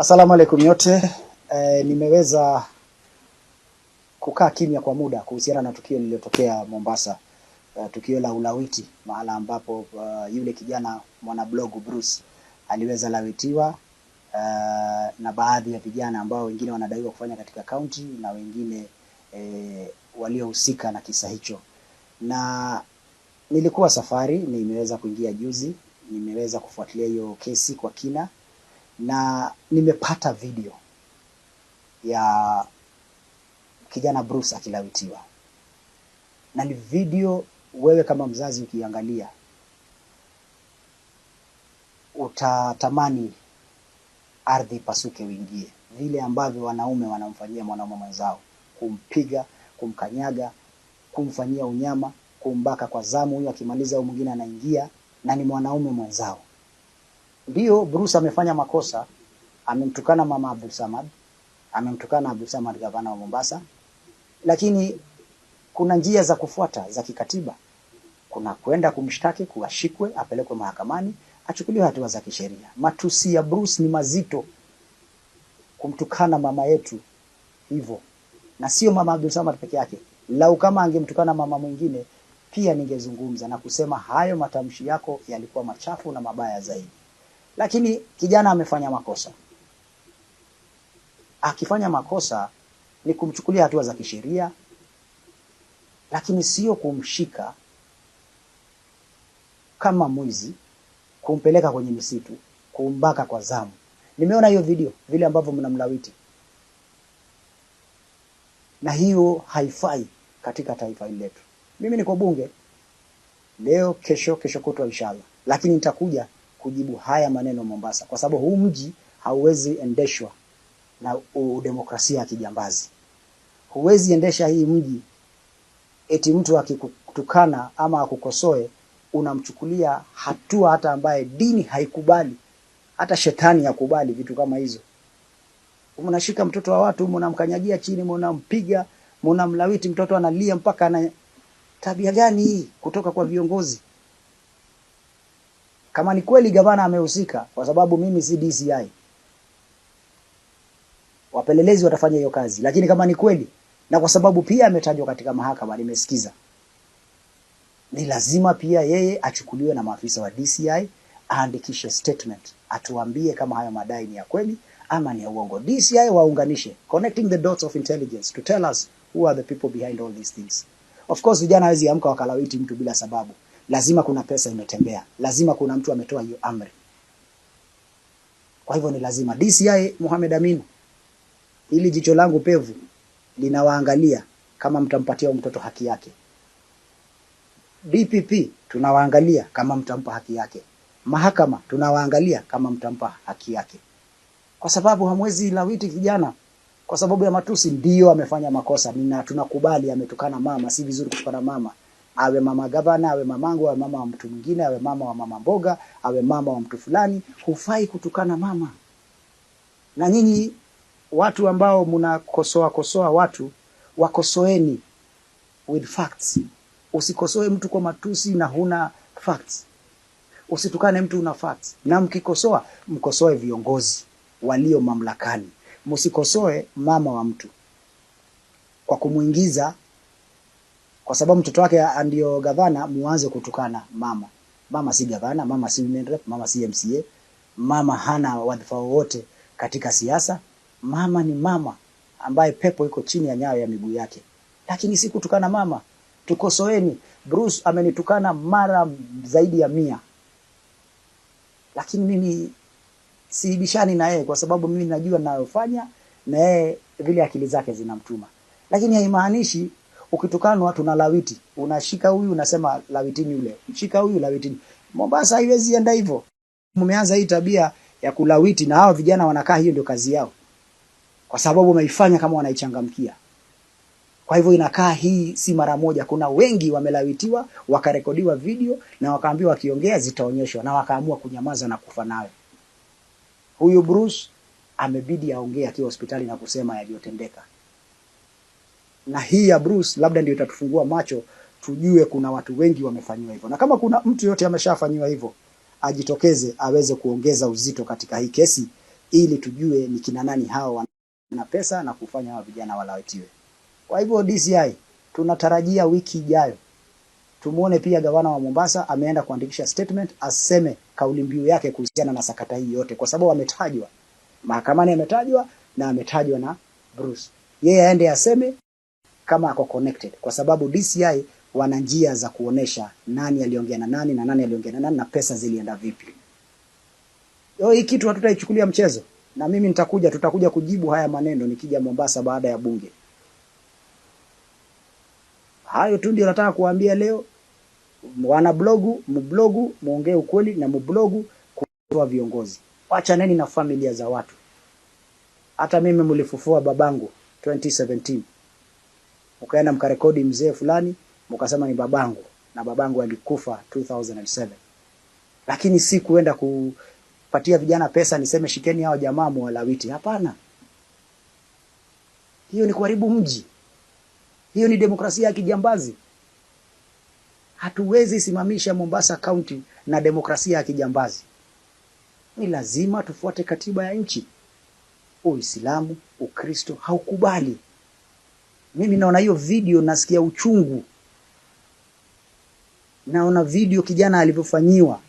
Asalamu alaykum yote. Nimeweza kukaa kimya kwa muda kuhusiana na tukio lililotokea Mombasa. Tukio la ulawiti, mahala ambapo yule kijana mwanablogu Bruce aliweza lawitiwa na baadhi ya vijana ambao wengine wanadaiwa kufanya katika kaunti na wengine waliohusika na kisa hicho. Na nilikuwa safari, nimeweza kuingia juzi, nimeweza kufuatilia hiyo kesi kwa kina na nimepata video ya kijana Bruce akilawitiwa. Na ni video wewe kama mzazi ukiangalia utatamani ardhi pasuke uingie. Vile ambavyo wanaume wanamfanyia mwanaume mwenzao, kumpiga, kumkanyaga, kumfanyia unyama, kumbaka kwa zamu, huyo akimaliza au mwingine anaingia na ni mwanaume mwenzao. Ndio Bruce amefanya makosa, amemtukana mama Abdul Samad, amemtukana Abdul Samad gavana wa Mombasa, lakini kuna njia za kufuata za kikatiba. Kuna kwenda kumshtaki, kuashikwe, apelekwe mahakamani, achukuliwe hatua za kisheria. Matusi ya Bruce ni mazito, kumtukana mama yetu hivyo. Na sio mama Abdul Samad peke yake. Lau kama angemtukana mama mwingine pia ningezungumza na kusema hayo matamshi yako yalikuwa machafu na mabaya zaidi. Lakini kijana amefanya makosa. Akifanya makosa ni kumchukulia hatua za kisheria, lakini sio kumshika kama mwizi, kumpeleka kwenye misitu, kumbaka kwa zamu. Nimeona hiyo video, vile ambavyo mnamlawiti. Na hiyo haifai katika taifa hili letu. Mimi niko bunge leo, kesho kutwa inshallah. Lakini nitakuja kujibu haya maneno Mombasa, kwa sababu huu mji hauwezi endeshwa na demokrasia ya kijambazi. Huwezi endesha hii mji eti mtu akikutukana ama akukosoe unamchukulia hatua, hata ambaye dini haikubali, hata shetani yakubali vitu kama hizo. Mnashika mtoto wa watu, mnamkanyagia chini, mnampiga, mnamlawiti, mtoto analia mpaka ana tabia gani hii kutoka kwa viongozi? Kama ni kweli gavana amehusika, kwa sababu mimi si DCI, wapelelezi watafanya hiyo kazi. Lakini kama ni kweli, na kwa sababu pia ametajwa katika mahakama, nimesikiza, ni lazima pia yeye achukuliwe na maafisa wa DCI, aandikishe statement, atuambie kama hayo madai ni ya kweli ama ni ya uongo. DCI waunganishe, connecting the dots of intelligence to tell us who are the people behind all these things. Of course vijana hawezi amka wakalawiti mtu bila sababu. Lazima kuna pesa imetembea, lazima kuna mtu ametoa hiyo amri. Kwa hivyo ni lazima DCI Mohamed Amin, ili jicho langu pevu linawaangalia kama mtampatia mtoto haki yake. DPP tunawaangalia kama mtampa haki yake. Mahakama tunawaangalia kama mtampa haki yake. Kwa sababu hamwezi lawiti kijana kwa sababu ya matusi. Ndio amefanya makosa, tunakubali ametukana mama, si vizuri kutukana mama. Awe mama gavana, awe mamangu, awe mama wa mtu mwingine, awe mama wa mama mboga, awe mama wa mtu fulani, hufai kutukana mama. Na nyinyi watu ambao mnakosoa watu, wakosoeni with facts. Usikosoe mtu kwa matusi na huna facts. Usitukane mtu una facts. Na mkikosoa, mkosoe viongozi walio mamlakani. Msikosoe mama wa mtu kwa kumuingiza, kwa sababu mtoto wake ndio gavana, muanze kutukana mama. Mama si gavana, mama si women rep, mama si MCA, mama hana wadhifa wowote katika siasa. Mama ni mama ambaye pepo iko chini ya nyayo ya miguu yake. Lakini si kutukana mama. Tukosoeni. Bruce amenitukana mara zaidi ya 100. Lakini mimi siibishani na yeye, kwa sababu mimi najua ninayofanya na yeye vile akili zake zinamtuma. Lakini haimaanishi ukitukanwa tunalawiti. Unashika huyu unasema lawitini yule. Shika huyu lawitini. Mombasa haiwezi enda hivyo. Mmeanza hii tabia ya kulawiti na hao vijana wanakaa hiyo ndio kazi yao. Kwa sababu wameifanya kama wanaichangamkia. Kwa hivyo inakaa hii si mara moja. Kuna wengi wamelawitiwa, wakarekodiwa video na wakaambiwa wakiongea zitaonyeshwa, na wakaamua kunyamaza na kufa nayo. Huyu Bruce amebidi aongee akiwa hospitali na kusema yaliyotendeka. Na hii ya Bruce labda ndio itatufungua macho tujue kuna watu wengi wamefanywa hivyo. Na kama kuna mtu yote ameshafanywa hivyo, ajitokeze aweze kuongeza uzito katika hii kesi ili tujue ni kina nani hao wana pesa na kufanya hao vijana walawitiwe. Kwa hivyo DCI tunatarajia wiki ijayo tumuone pia gavana wa Mombasa ameenda kuandikisha statement aseme kauli mbiu yake kuhusiana na sakata hii yote, kwa sababu ametajwa mahakamani, ametajwa na ametajwa na Bruce. Yeye aende aseme kama ako connected, kwa sababu DCI wana njia za kuonesha nani aliongea na nani na nani aliongea na nani na pesa zilienda vipi. Hii kitu hatutaichukulia mchezo, na mimi tutakuja kujibu haya maneno nikija Mombasa baada ya bunge. Hayo tu ndio nataka kuambia leo. Wana mblogu muongee ukweli, na mblogu kutoa viongozi. Acha neni na familia za watu. Hata mimi mlifufua babangu 2017. Mkaenda mkarekodi mzee fulani, mkasema ni babangu, na babangu alikufa 2007. Lakini si kuenda kupatia vijana pesa niseme shikeni hao jamaa mwalawiti. Hapana. Hiyo ni kuharibu mji. Hiyo ni demokrasia ya kijambazi. Hatuwezi simamisha Mombasa County na demokrasia ya kijambazi. Ni lazima tufuate katiba ya nchi. Uislamu, Ukristo haukubali. Mimi naona hiyo video nasikia uchungu. Naona video kijana alivyofanyiwa.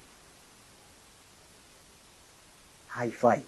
Haifai.